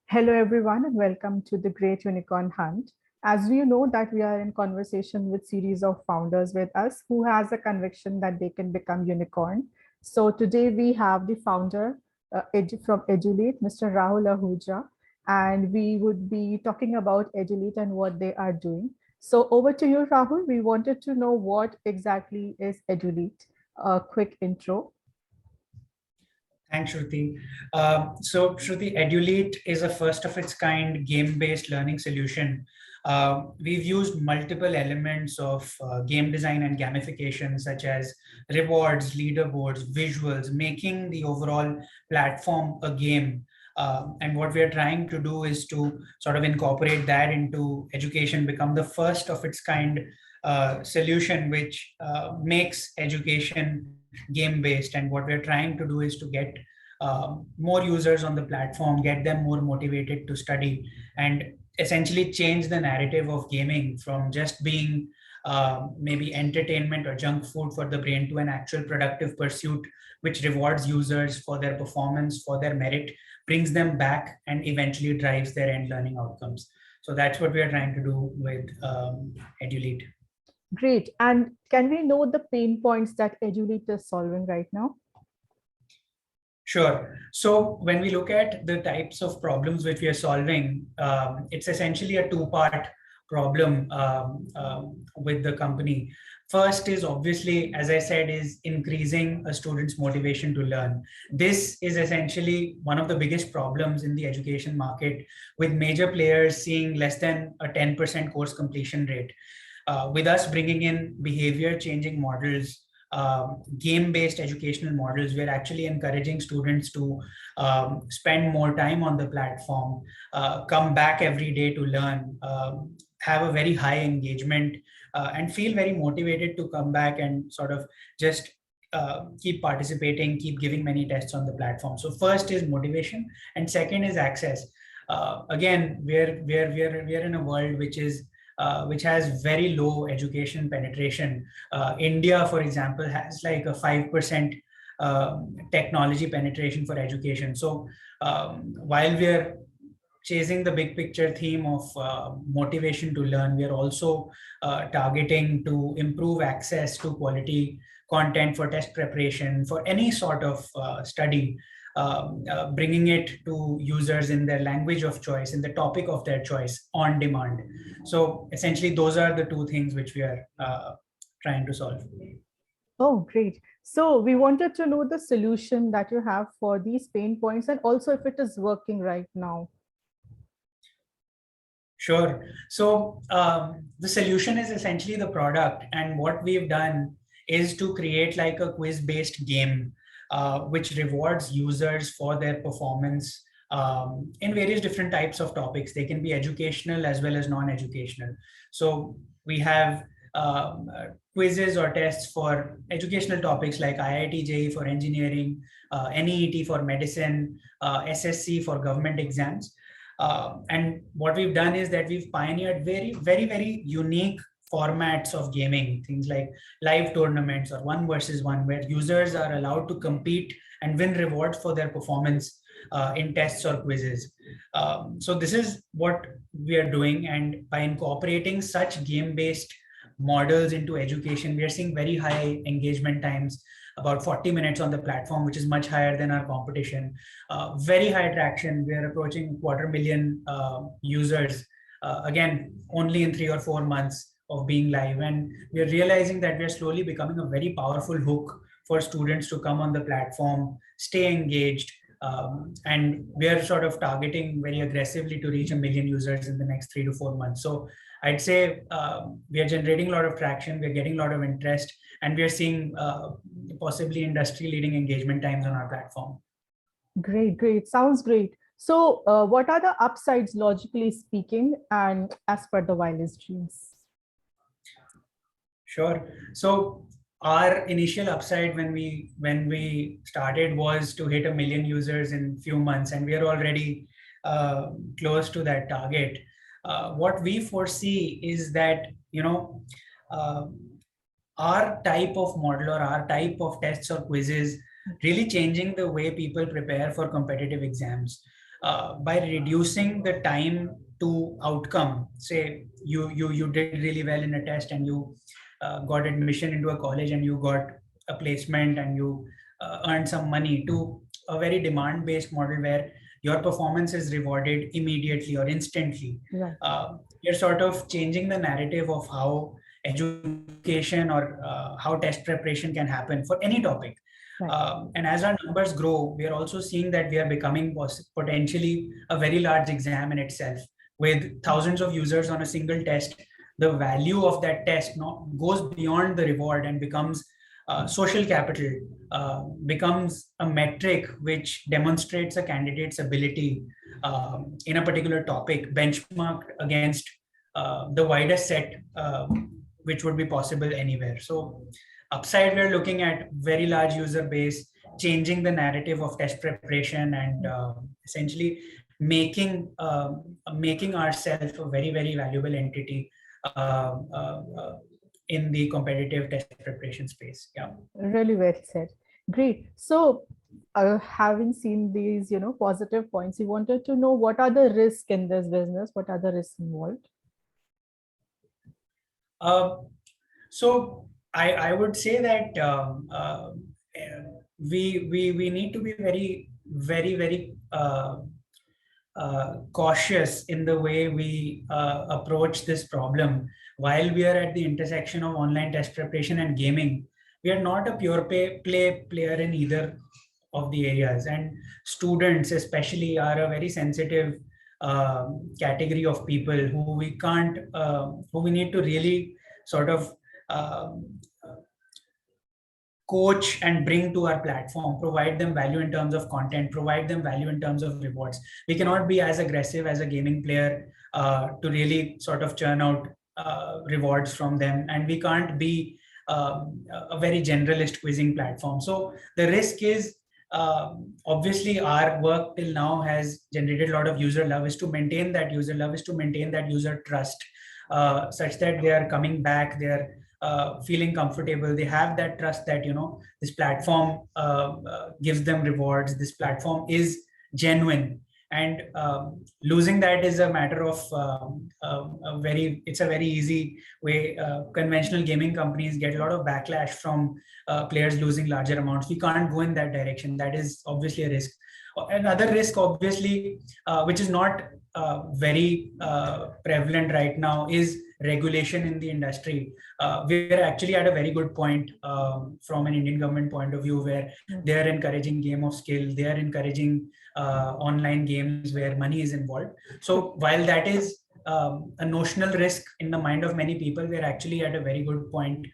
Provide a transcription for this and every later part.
Hello, everyone, and welcome to the Great Unicorn Hunt. As you know that we are in conversation with series of founders with us who has a conviction that they can become unicorn. So today we have the founder from Edulete, Mr. Rahul Ahuja, and we would be talking about Edulete and what they are doing. So over to you, Rahul. We wanted to know what exactly is Edulete. A quick intro. Thanks, Shruti. Shruti, Edulete is a first of its kind game-based learning solution. We've used multiple elements of game design and gamification, such as rewards, leaderboards, visuals, making the overall platform a game. And what we are trying to do is to sort of incorporate that into education, become the first of its kind solution, which makes education game based. And what we're trying to do is to get more users on the platform, get them more motivated to study, and essentially change the narrative of gaming from just being maybe entertainment or junk food for the brain to an actual productive pursuit which rewards users for their performance, for their merit, brings them back, and eventually drives their end learning outcomes. So that's what we are trying to do with Edulete. Great. And can we know the pain points that Edulete is solving right now? Sure. So when we look at the types of problems which we are solving, it's essentially a two-part problem with the company. First is obviously, as I said, is increasing a student's motivation to learn. This is essentially one of the biggest problems in the education market, with major players seeing less than a 10% course completion rate. With us bringing in behavior changing models, game-based educational models, we're actually encouraging students to spend more time on the platform, come back every day to learn, have a very high engagement, and feel very motivated to come back and sort of just keep participating, keep giving many tests on the platform. So first is motivation, and second is access. Again, we're in a world which has very low education penetration. India, for example, has like a 5% technology penetration for education. So while we're chasing the big picture theme of motivation to learn, we are also targeting to improve access to quality content for test preparation, for any sort of study. Bringing it to users in their language of choice, in the topic of their choice, on demand. So essentially, those are the two things which we are trying to solve. Oh, great. So we wanted to know the solution that you have for these pain points and also if it is working right now. Sure. So the solution is essentially the product. And what we've done is to create like a quiz-based game which rewards users for their performance in various different types of topics. They can be educational as well as non-educational. So we have quizzes or tests for educational topics like IIT JEE for engineering, NEET for medicine, SSC for government exams. And what we've done is that we've pioneered very unique formats of gaming, things like live tournaments or one versus one, where users are allowed to compete and win rewards for their performance in tests or quizzes. So this is what we are doing. And by incorporating such game-based models into education, we are seeing very high engagement times, about 40 minutes on the platform, which is much higher than our competition. Very high traction. We are approaching 250,000 users, again, only in 3 or 4 months of being live. And we're realizing that we're slowly becoming a very powerful hook for students to come on the platform, stay engaged, and we are sort of targeting very aggressively to reach 1 million users in the next 3 to 4 months. So I'd say we are generating a lot of traction, we're getting a lot of interest, and we are seeing possibly industry-leading engagement times on our platform. Great. Sounds great. So what are the upsides, logically speaking, and as per the wildest dreams? Sure. So our initial upside when we started was to hit 1 million users in few months, and we are already close to that target. What we foresee is that, our type of model or our type of tests or quizzes really changing the way people prepare for competitive exams. by reducing the time to outcome. Say you did really well in a test and you got admission into a college and you got a placement and you earned some money, to a very demand based model where your performance is rewarded immediately or instantly. Right. You're sort of changing the narrative of how education or how test preparation can happen for any topic. Right. And as our numbers grow, we are also seeing that we are becoming potentially a very large exam in itself. With thousands of users on a single test, the value of that test goes beyond the reward and becomes social capital, becomes a metric which demonstrates a candidate's ability in a particular topic, benchmarked against the widest set which would be possible anywhere. So upside, we're looking at very large user base, changing the narrative of test preparation, and essentially making ourselves a very valuable entity uh, uh, uh, in the competitive test preparation space. Yeah. Really well said. Great. So, having seen these, positive points, you wanted to know what are the risks in this business? What are the risks involved? Uh, so I would say that we need to be very cautious in the way we approach this problem. While we are at the intersection of online test preparation and gaming, we are not a pure play player in either of the areas. And students, especially, are a very sensitive category of people who we need to really sort of um, coach and bring to our platform, provide them value in terms of content, provide them value in terms of rewards. We cannot be as aggressive as a gaming player to really sort of churn out rewards from them. And we can't be a very generalist quizzing platform. So the risk is obviously our work till now has generated a lot of user love, is to maintain that user love, is to maintain that user trust, such that they are coming back, they are feeling comfortable, they have that trust that this platform gives them rewards, this platform is genuine. And losing that is a matter of it's a very easy way. Conventional gaming companies get a lot of backlash from players losing larger amounts. We can't go in that direction. That is obviously a risk. Another risk, obviously, which is not very prevalent right now, is regulation in the industry. We're actually at a very good point from an Indian government point of view, where they are encouraging game of skill, they are encouraging online games where money is involved. So while that is a notional risk in the mind of many people, we're actually at a very good point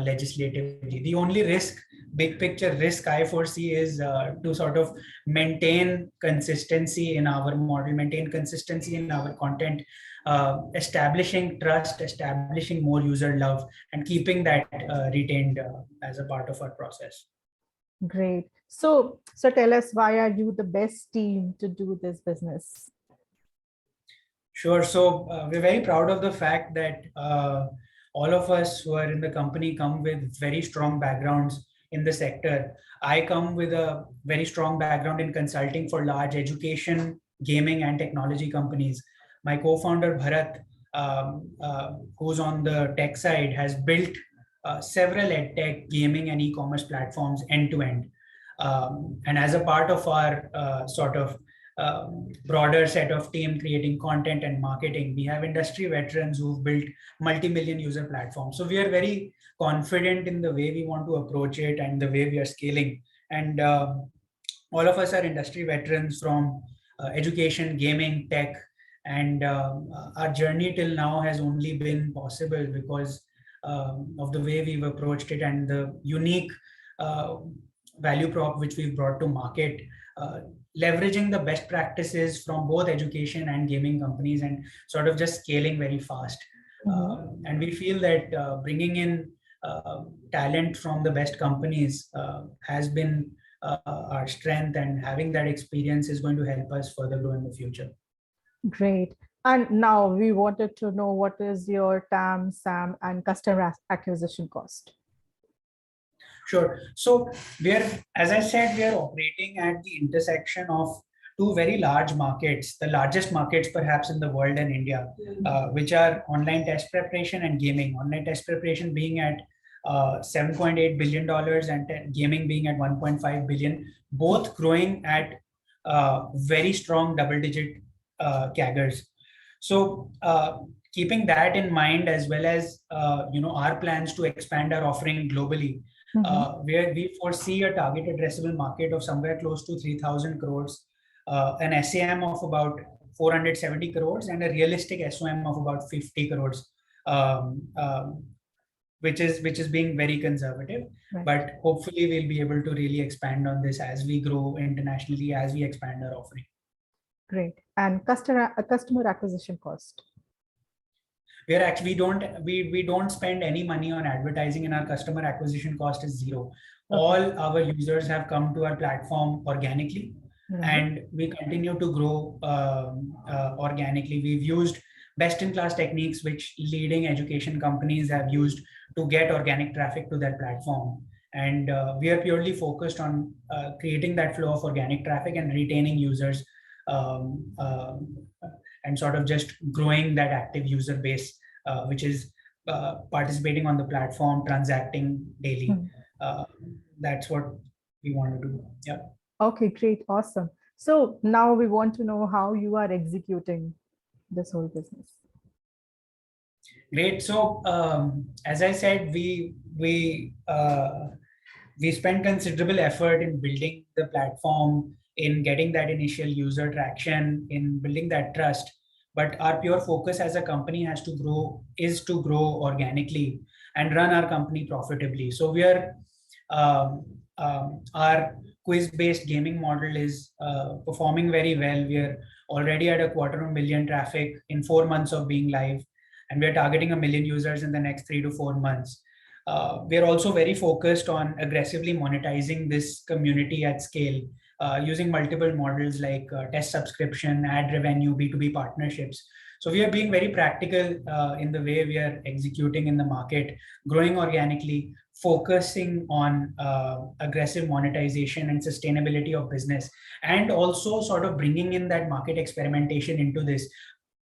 legislatively. The only risk, big picture risk I foresee, is to sort of maintain consistency in our model, maintain consistency in our content, establishing trust, establishing more user love, and keeping that retained as a part of our process. Great. So tell us, why are you the best team to do this business? Sure. So we're very proud of the fact that all of us who are in the company come with very strong backgrounds in the sector. I come with a very strong background in consulting for large education, gaming, and technology companies. My co-founder Bharat, who's on the tech side, has built several edtech, gaming, and e-commerce platforms end to end. And as a part of our sort of broader set of team creating content and marketing, we have industry veterans who've built multi-million user platforms. So we are very confident in the way we want to approach it and the way we are scaling. And all of us are industry veterans from education, gaming, tech, and our journey till now has only been possible because of the way we've approached it and the unique value prop which we've brought to market, leveraging the best practices from both education and gaming companies and sort of just scaling very fast. And we feel that bringing in talent from the best companies has been our strength, and having that experience is going to help us further grow in the future. Great. And now we wanted to know, what is your TAM, SAM, and customer acquisition cost? Sure. So we are, as I said, we are operating at the intersection of two very large markets, the largest markets perhaps in the world and India, which are online test preparation and gaming. Online test preparation being at $7.8 billion and gaming being at 1.5 billion, both growing at very strong double-digit CAGRs. So keeping that in mind, as well as our plans to expand our offering globally, where we foresee a target addressable market of somewhere close to 3,000 crores, an SAM of about 470 crores, and a realistic SOM of about 50 crores, which is being very conservative. Right. But hopefully we'll be able to really expand on this as we grow internationally, as we expand our offering. Great. And customer acquisition cost? We don't spend any money on advertising, and our customer acquisition cost is zero. Okay. All our users have come to our platform organically, and we continue to grow organically. We've used best-in-class techniques which leading education companies have used to get organic traffic to their platform. And we are purely focused on creating that flow of organic traffic and retaining users, and sort of just growing that active user base, which is participating on the platform, transacting daily. That's what we want to do. Yeah. Okay, great. Awesome. So now we want to know how you are executing this whole business. Great. So as I said, we spent considerable effort in building the platform, in getting that initial user traction, in building that trust. But our pure focus as a company is to grow organically and run our company profitably. So we are our quiz-based gaming model is performing very well. We are already at 250,000 traffic in 4 months of being live, and we are targeting 1 million users in the next 3 to 4 months. We are also very focused on aggressively monetizing this community at scale, using multiple models like test subscription, ad revenue, B2B partnerships. So we are being very practical in the way we are executing in the market, growing organically, focusing on aggressive monetization and sustainability of business, and also sort of bringing in that market experimentation into this.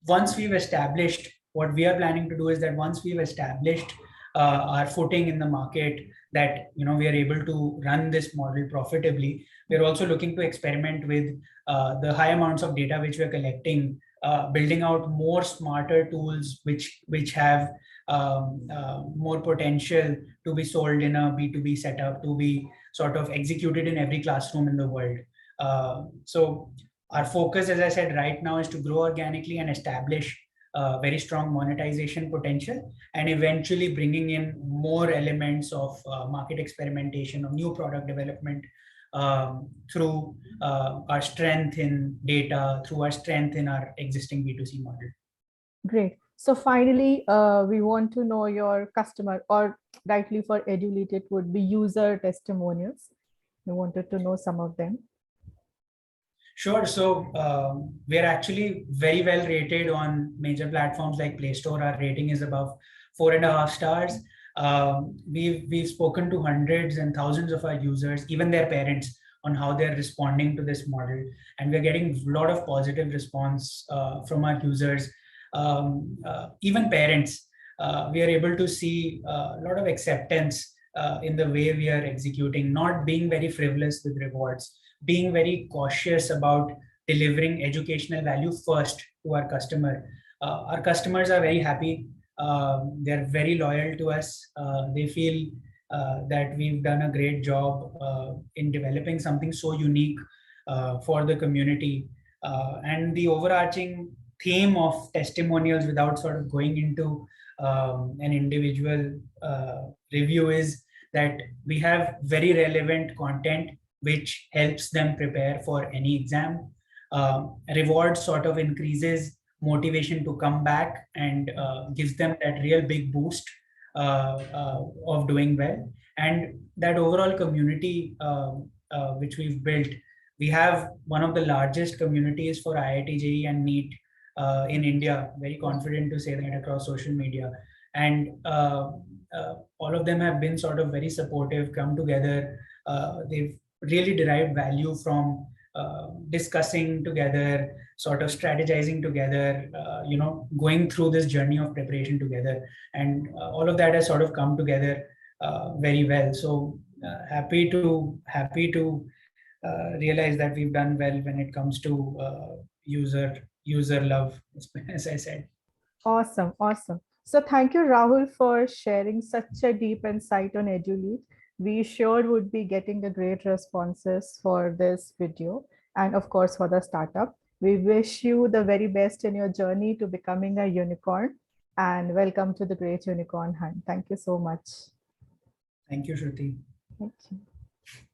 Once we've established, what we are planning to do is that once we've established our footing in the market, that we are able to run this model profitably, we're also looking to experiment with the high amounts of data which we're collecting, building out more smarter tools which have more potential to be sold in a B2B setup, to be sort of executed in every classroom in the world. So our focus, as I said, right now is to grow organically and establish very strong monetization potential, and eventually bringing in more elements of market experimentation, of new product development, through our strength in data, through our strength in our existing B2C model. Great. So finally, we want to know your customer, or rightly for Edulete, it would be user testimonials. We wanted to know some of them. Sure. So we're actually very well rated on major platforms like Play Store. Our rating is above 4.5 stars. We've spoken to hundreds and thousands of our users, even their parents, on how they're responding to this model. And we're getting a lot of positive response from our users, even parents. We are able to see a lot of acceptance in the way we are executing, not being very frivolous with rewards, being very cautious about delivering educational value first to our customer. Our customers are very happy. They're very loyal to us. They feel that we've done a great job in developing something so unique for the community. And the overarching theme of testimonials, without sort of going into an individual review, is that we have very relevant content which helps them prepare for any exam. Reward sort of increases motivation to come back and gives them that real big boost of doing well. And that overall community which we've built, we have one of the largest communities for IIT JEE and NEET in India. Very confident to say that across social media. And all of them have been sort of very supportive, come together. They've really derived value from discussing together, sort of strategizing together, going through this journey of preparation together. And all of that has sort of come together very well. So happy to realize that we've done well when it comes to user love, as I said. Awesome, awesome. So thank you, Rahul, for sharing such a deep insight on Edulete. We sure would be getting a great responses for this video and of course for the startup. We wish you the very best in your journey to becoming a unicorn and welcome to the Great Unicorn Hunt. Thank you so much. Thank you, Shruti. Thank you.